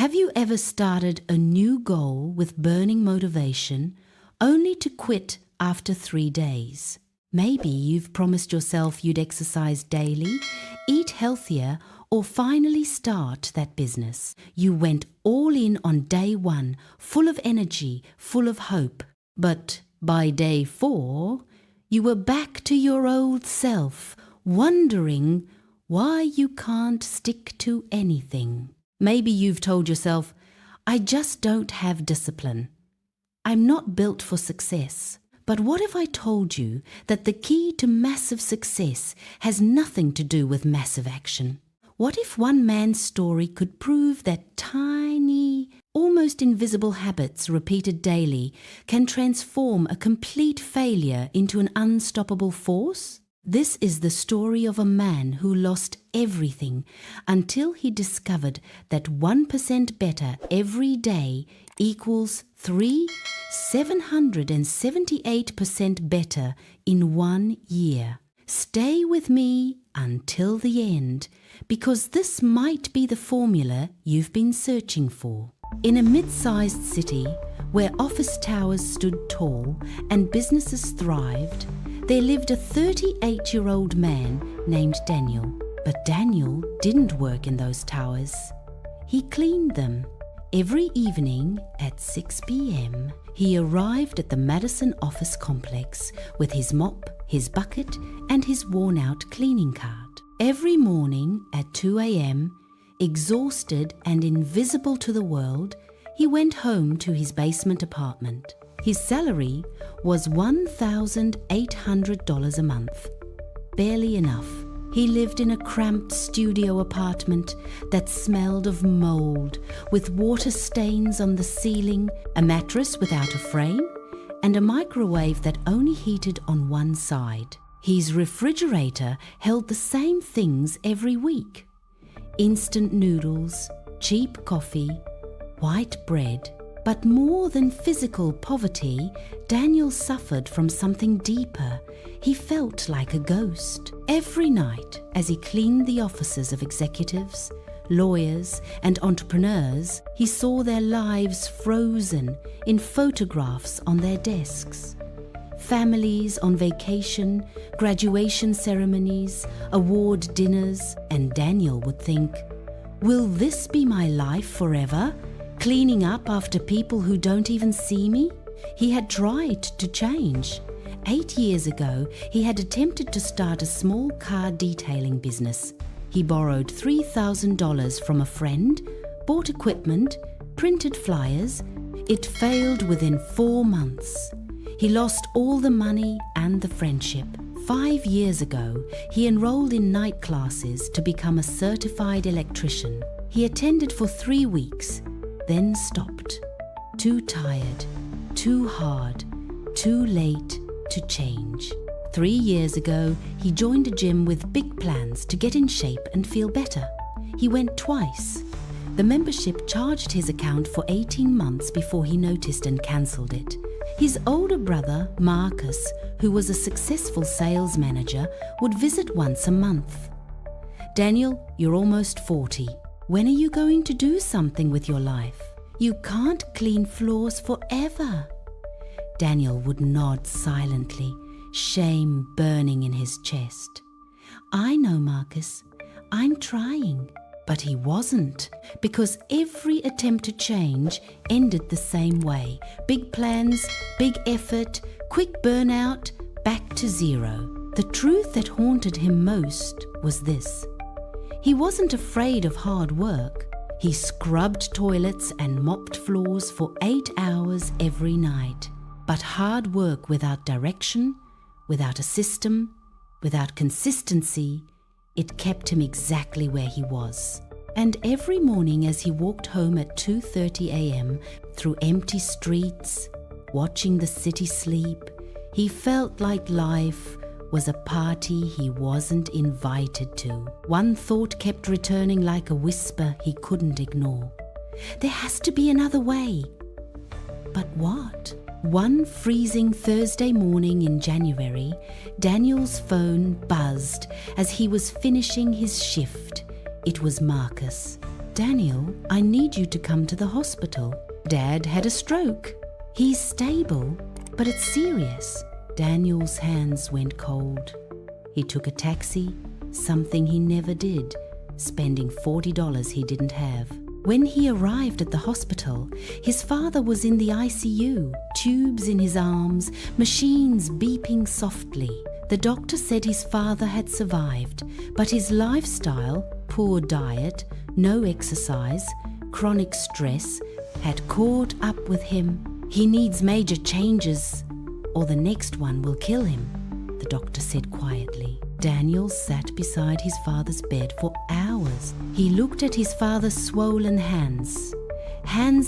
Have you ever started a new goal with burning motivation only to quit after 3 days? Maybe you've promised yourself you'd exercise daily, eat healthier, or finally start that business. You went all in on day 1, full of energy, full of hope. But by day 4, you were back to your old self, wondering why you can't stick to anything. Maybe you've told yourself, I just don't have discipline. I'm not built for success. But what if I told you that the key to massive success has nothing to do with massive action? What if one man's story could prove that tiny, almost invisible habits repeated daily can transform a complete failure into an unstoppable force? This is the story of a man who lost everything until he discovered that 1% better every day equals 778% better in 1 year. Stay with me until the end, because this might be the formula you've been searching for. In a mid-sized city where office towers stood tall and businesses thrived, there lived a 38-year-old man named Daniel. But Daniel didn't work in those towers. He cleaned them. Every evening at 6 p.m., he arrived at the Madison office complex with his mop, his bucket, and his worn-out cleaning cart. Every morning at 2 a.m., exhausted and invisible to the world, he went home to his basement apartment. His salary was $1,800 a month. Barely enough. He lived in a cramped studio apartment that smelled of mold, with water stains on the ceiling, a mattress without a frame, and a microwave that only heated on one side. His refrigerator held the same things every week: instant noodles, cheap coffee, white bread. But more than physical poverty, Daniel suffered from something deeper. He felt like a ghost. Every night, as he cleaned the offices of executives, lawyers, and entrepreneurs, he saw their lives frozen in photographs on their desks. Families on vacation, graduation ceremonies, award dinners, and Daniel would think, will this be my life forever? Cleaning up after people who don't even see me? He had tried to change. 8 years ago, he had attempted to start a small car detailing business. He borrowed $3,000 from a friend, bought equipment, printed flyers. It failed within 4 months. He lost all the money and the friendship. 5 years ago, he enrolled in night classes to become a certified electrician. He attended for 3 weeks, then stopped. Too tired, too hard, too late to change. 3 years ago, he joined a gym with big plans to get in shape and feel better. He went twice. The membership charged his account for 18 months before he noticed and cancelled it. His older brother, Marcus, who was a successful sales manager, would visit once a month. Daniel, you're almost 40. When are you going to do something with your life? You can't clean floors forever. Daniel would nod silently, shame burning in his chest. I know, Marcus. I'm trying. But he wasn't, because every attempt to change ended the same way. Big plans, big effort, quick burnout, back to zero. The truth that haunted him most was this. He wasn't afraid of hard work. He scrubbed toilets and mopped floors for 8 hours every night. But hard work without direction, without a system, without consistency, it kept him exactly where he was. And every morning as he walked home at 2:30 a.m. through empty streets, watching the city sleep, he felt like life was a party he wasn't invited to. One thought kept returning like a whisper he couldn't ignore. There has to be another way. But what? One freezing Thursday morning in January, Daniel's phone buzzed as he was finishing his shift. It was Marcus. Daniel, I need you to come to the hospital. Dad had a stroke. He's stable, but it's serious. Daniel's hands went cold. He took a taxi, something he never did, spending $40 he didn't have. When he arrived at the hospital, his father was in the ICU, tubes in his arms, machines beeping softly. The doctor said his father had survived, but his lifestyle, poor diet, no exercise, chronic stress, had caught up with him. He needs major changes, or the next one will kill him, the doctor said quietly. Daniel sat beside his father's bed for hours. He looked at his father's swollen hands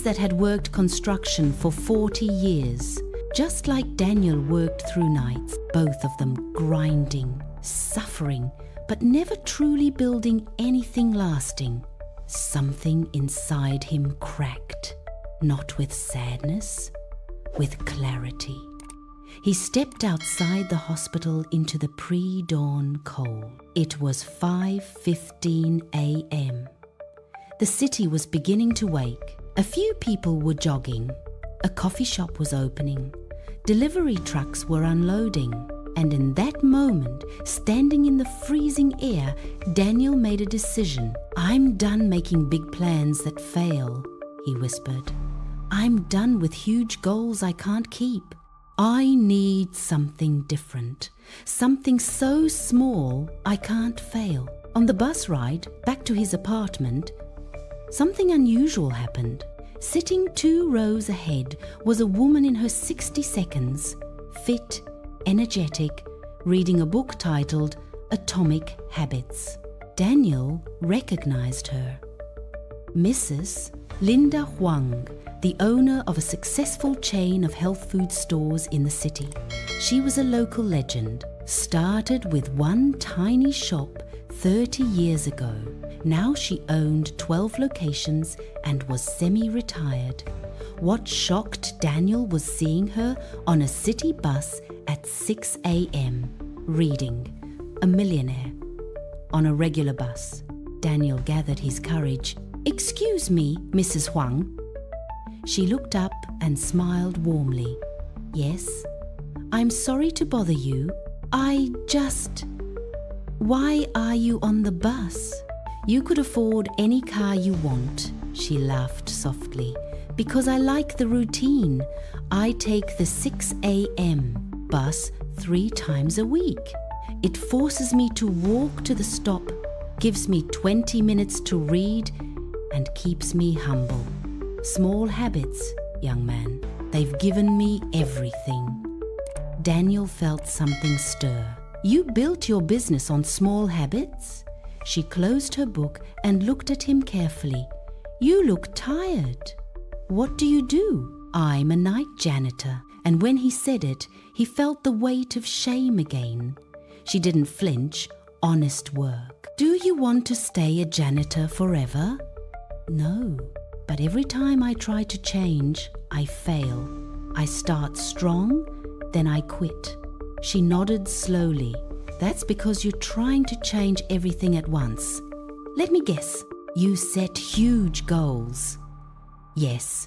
that had worked construction for 40 years, just like Daniel worked through nights, both of them grinding, suffering, but never truly building anything lasting. Something inside him cracked, not with sadness, with clarity. He stepped outside the hospital into the pre-dawn cold. It was 5:15 a.m. The city was beginning to wake. A few people were jogging. A coffee shop was opening. Delivery trucks were unloading. And in that moment, standing in the freezing air, Daniel made a decision. "I'm done making big plans that fail," he whispered. "I'm done with huge goals I can't keep. I need something different, something so small I can't fail." On the bus ride back to his apartment, something unusual happened. Sitting 2 rows ahead was a woman in her 60s, fit, energetic, reading a book titled Atomic Habits. Daniel recognized her. Mrs. Linda Huang, the owner of a successful chain of health food stores in the city. She was a local legend. Started with one tiny shop 30 years ago. Now she owned 12 locations and was semi-retired. What shocked Daniel was seeing her on a city bus at 6 a.m. reading A Millionaire. On a regular bus, Daniel gathered his courage. "Excuse me, Mrs. Huang." She looked up and smiled warmly. "Yes, I'm sorry to bother you. Why are you on the bus? You could afford any car you want," she laughed softly. "Because I like the routine. I take the 6 a.m. bus 3 times a week. It forces me to walk to the stop, gives me 20 minutes to read, and keeps me humble. Small habits, young man. They've given me everything." Daniel felt something stir. "You built your business on small habits?" She closed her book and looked at him carefully. "You look tired. What do you do?" "I'm a night janitor." And when he said it, he felt the weight of shame again. She didn't flinch. Honest work. "Do you want to stay a janitor forever?" "No, but every time I try to change, I fail. I start strong, then I quit." She nodded slowly. "That's because you're trying to change everything at once. Let me guess, you set huge goals." "Yes."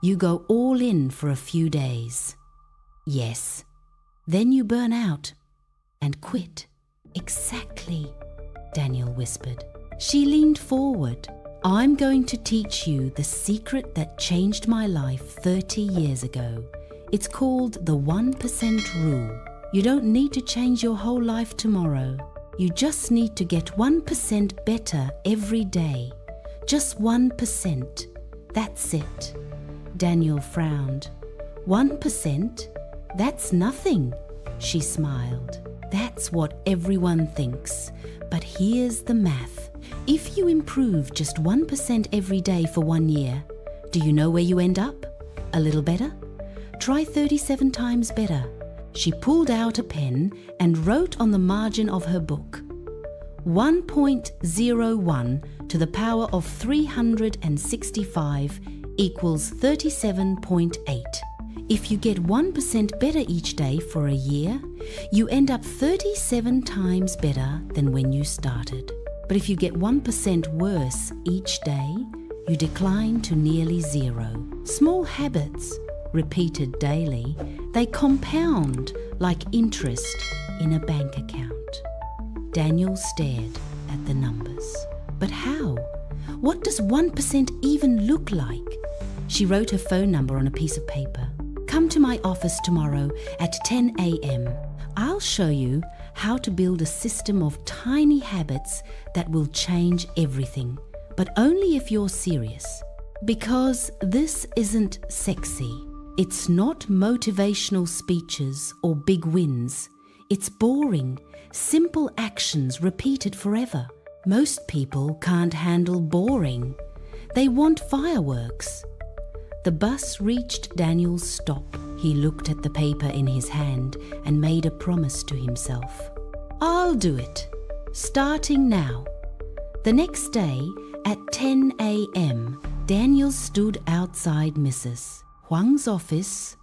"You go all in for a few days." "Yes." "Then you burn out and quit." "Exactly," Daniel whispered. She leaned forward. "I'm going to teach you the secret that changed my life 30 years ago. It's called the 1% rule. You don't need to change your whole life tomorrow. You just need to get 1% better every day. Just 1%. That's it." Daniel frowned. 1%? That's nothing, she smiled. "That's what everyone thinks. But here's the math. If you improve just 1% every day for 1 year, do you know where you end up? A little better? Try 37 times better." She pulled out a pen and wrote on the margin of her book, 1.01 to the power of 365 equals 37.8. If you get 1% better each day for a year, you end up 37 times better than when you started. But if you get 1% worse each day, you decline to nearly zero. Small habits, repeated daily, they compound like interest in a bank account. Daniel stared at the numbers. But how? What does 1% even look like? She wrote her phone number on a piece of paper. Come to my office tomorrow at 10 a.m. I'll show you how to build a system of tiny habits that will change everything, but only if you're serious. Because this isn't sexy. It's not motivational speeches or big wins. It's boring, simple actions repeated forever. Most people can't handle boring. They want fireworks. The bus reached Daniel's stop. He looked at the paper in his hand and made a promise to himself. I'll do it, starting now. The next day, at 10 a.m., Daniel stood outside Mrs. Huang's office,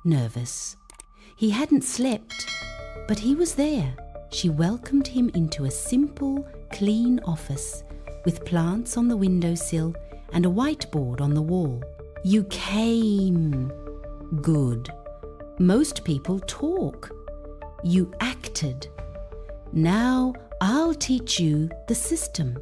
nervous. He hadn't slept, but he was there. She welcomed him into a simple, clean office with plants on the windowsill and a whiteboard on the wall. You came. Good. Most people talk. You acted. Now I'll teach you the system.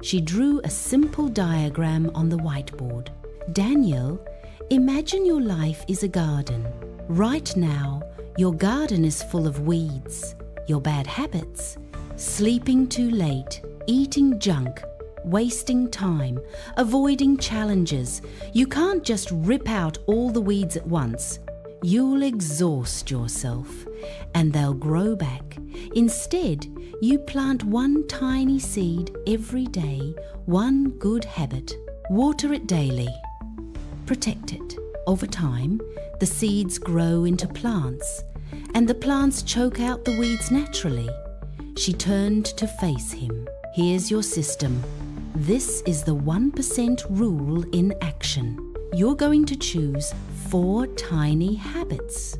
She drew a simple diagram on the whiteboard. Daniel, imagine your life is a garden. Right now, your garden is full of weeds, your bad habits, sleeping too late, eating junk, wasting time, avoiding challenges. You can't just rip out all the weeds at once. You'll exhaust yourself and they'll grow back. Instead, you plant one tiny seed every day, one good habit. Water it daily. Protect it. Over time, the seeds grow into plants, and the plants choke out the weeds naturally. She turned to face him. Here's your system. This is the 1% rule in action. You're going to choose 4 tiny habits.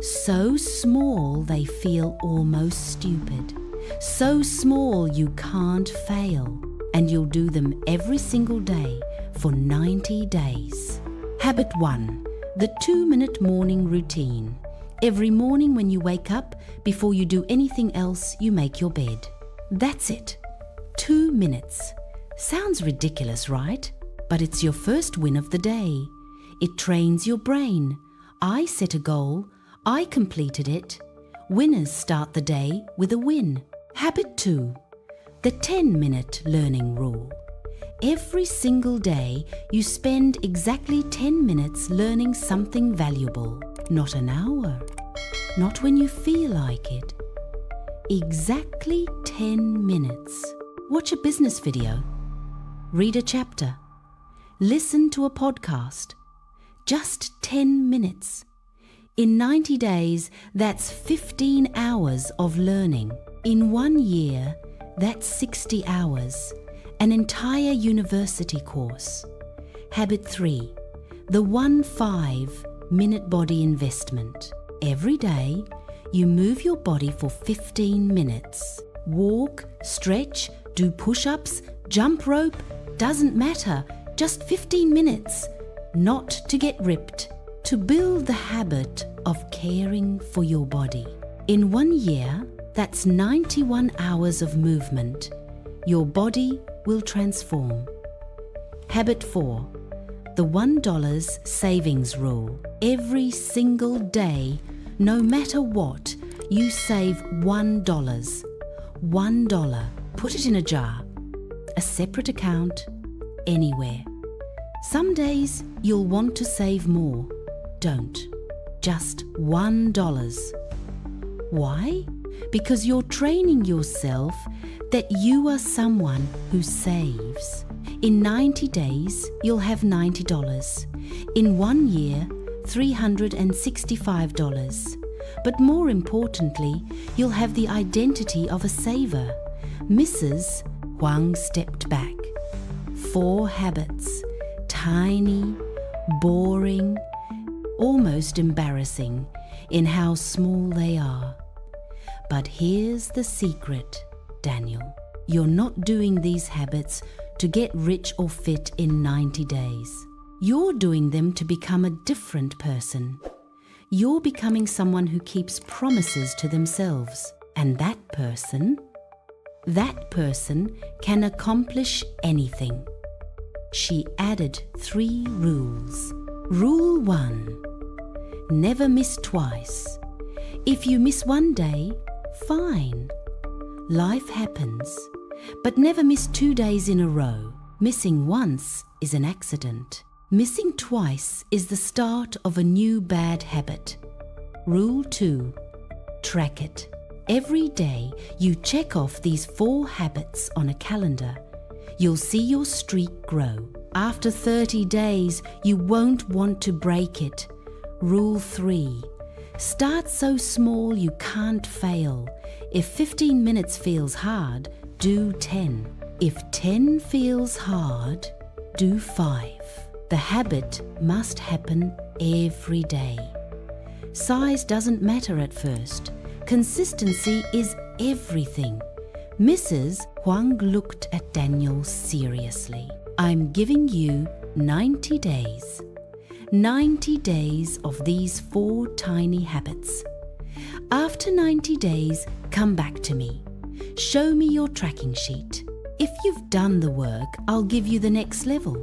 So small they feel almost stupid. So small you can't fail. And you'll do them every single day for 90 days. Habit 1. The 2-minute morning routine. Every morning when you wake up, before you do anything else, you make your bed. That's it. 2 minutes. Sounds ridiculous, right? But it's your first win of the day. It trains your brain. I set a goal. I completed it. Winners start the day with a win. Habit 2. The 10-minute learning rule. Every single day, you spend exactly 10 minutes learning something valuable. Not an hour. Not when you feel like it. Exactly 10 minutes. Watch a business video. Read a chapter. Listen to a podcast. Just 10 minutes. In 90 days, that's 15 hours of learning. In 1 year, that's 60 hours. An entire university course. Habit 3. The 1-5-minute body investment. Every day, you move your body for 15 minutes. Walk, stretch, do push-ups, jump rope, doesn't matter. Just 15 minutes. Not to get ripped. To build the habit of caring for your body. In 1 year, that's 91 hours of movement. Your body will transform. Habit 4. The $1 savings rule. Every single day, no matter what, you save $1. $1. Put it in a jar. A separate account. Anywhere. Some days you'll want to save more. Don't. Just $1. Why? Because you're training yourself that you are someone who saves. In 90 days, you'll have $90. In 1 year, $365. But more importantly, you'll have the identity of a saver. Mrs. Huang stepped back. 4 habits. Tiny, boring, almost embarrassing in how small they are. But here's the secret, Daniel. You're not doing these habits to get rich or fit in 90 days. You're doing them to become a different person. You're becoming someone who keeps promises to themselves. And that person can accomplish anything. She added 3 rules. Rule 1. Never miss twice. If you miss one day, fine. Life happens. But never miss 2 days in a row. Missing once is an accident. Missing twice is the start of a new bad habit. Rule 2. Track it. Every day you check off these 4 habits on a calendar. You'll see your streak grow. After 30 days, you won't want to break it. Rule 3. Start so small you can't fail. If 15 minutes feels hard, do 10. If 10 feels hard, do 5. The habit must happen every day. Size doesn't matter at first. Consistency is everything. Mrs. Huang looked at Daniel seriously. I'm giving you 90 days. 90 days of these 4 tiny habits. After 90 days, come back to me. Show me your tracking sheet. If you've done the work, I'll give you the next level.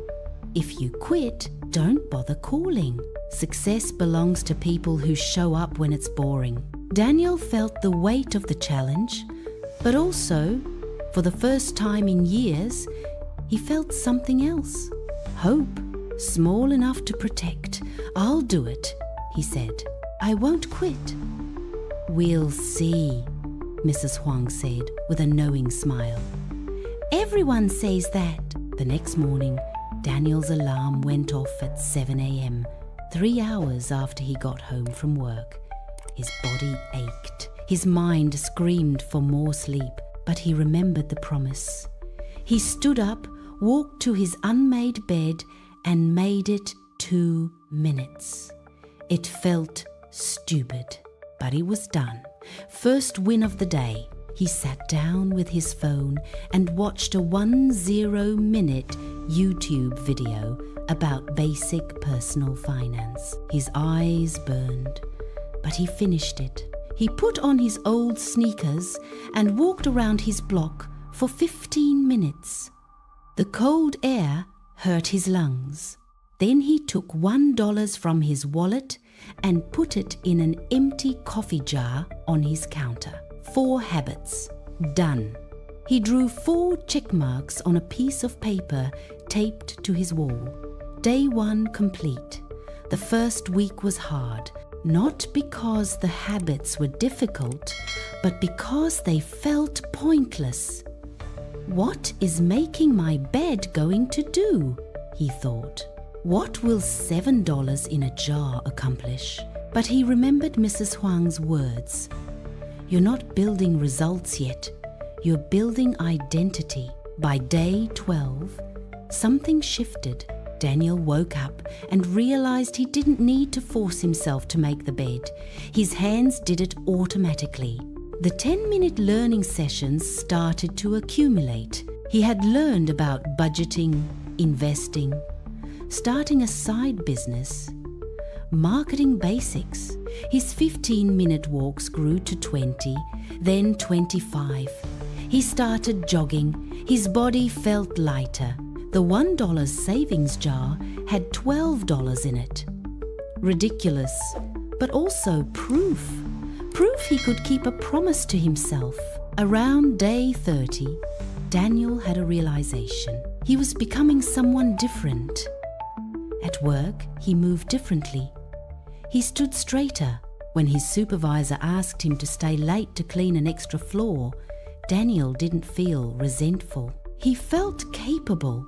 If you quit, don't bother calling. Success belongs to people who show up when it's boring. Daniel felt the weight of the challenge, but also, for the first time in years, he felt something else. Hope, small enough to protect. I'll do it, he said. I won't quit. We'll see, Mrs. Huang said with a knowing smile. Everyone says that. The next morning, Daniel's alarm went off at 7 a.m., 3 hours after he got home from work. His body ached. His mind screamed for more sleep, but he remembered the promise. He stood up, walked to his unmade bed, and made it 2 minutes. It felt stupid, but he was done. First win of the day. He sat down with his phone and watched a 10-minute YouTube video about basic personal finance. His eyes burned, but he finished it. He put on his old sneakers and walked around his block for 15 minutes. The cold air hurt his lungs. Then he took $1 from his wallet and put it in an empty coffee jar on his counter. 4 habits. Done. He drew 4 check marks on a piece of paper taped to his wall. Day 1 complete. The first week was hard, not because the habits were difficult, but because they felt pointless. What is making my bed going to do? He thought. What will $7 in a jar accomplish? But he remembered Mrs. Huang's words. You're not building results yet. You're building identity. By day 12, something shifted. Daniel woke up and realized he didn't need to force himself to make the bed. His hands did it automatically. The 10-minute learning sessions started to accumulate. He had learned about budgeting, investing, starting a side business, marketing basics. His 15-minute walks grew to 20, then 25. He started jogging. His body felt lighter. The $1 savings jar had $12 in it. Ridiculous, but also proof. Proof he could keep a promise to himself. Around day 30, Daniel had a realization. He was becoming someone different. At work, he moved differently. He stood straighter. When his supervisor asked him to stay late to clean an extra floor, Daniel didn't feel resentful. He felt capable,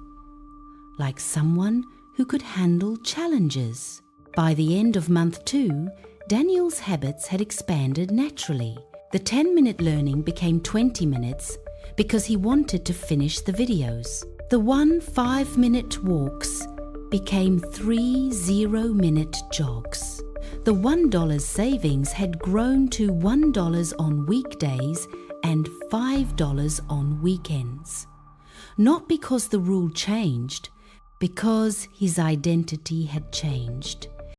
like someone who could handle challenges. By the end of month 2, Daniel's habits had expanded naturally. The 10-minute learning became 20 minutes because he wanted to finish the videos. The 1 5-minute walks became 3 0-minute jogs. The $1 savings had grown to $1 on weekdays and $5 on weekends. Not because the rule changed, because his identity had changed.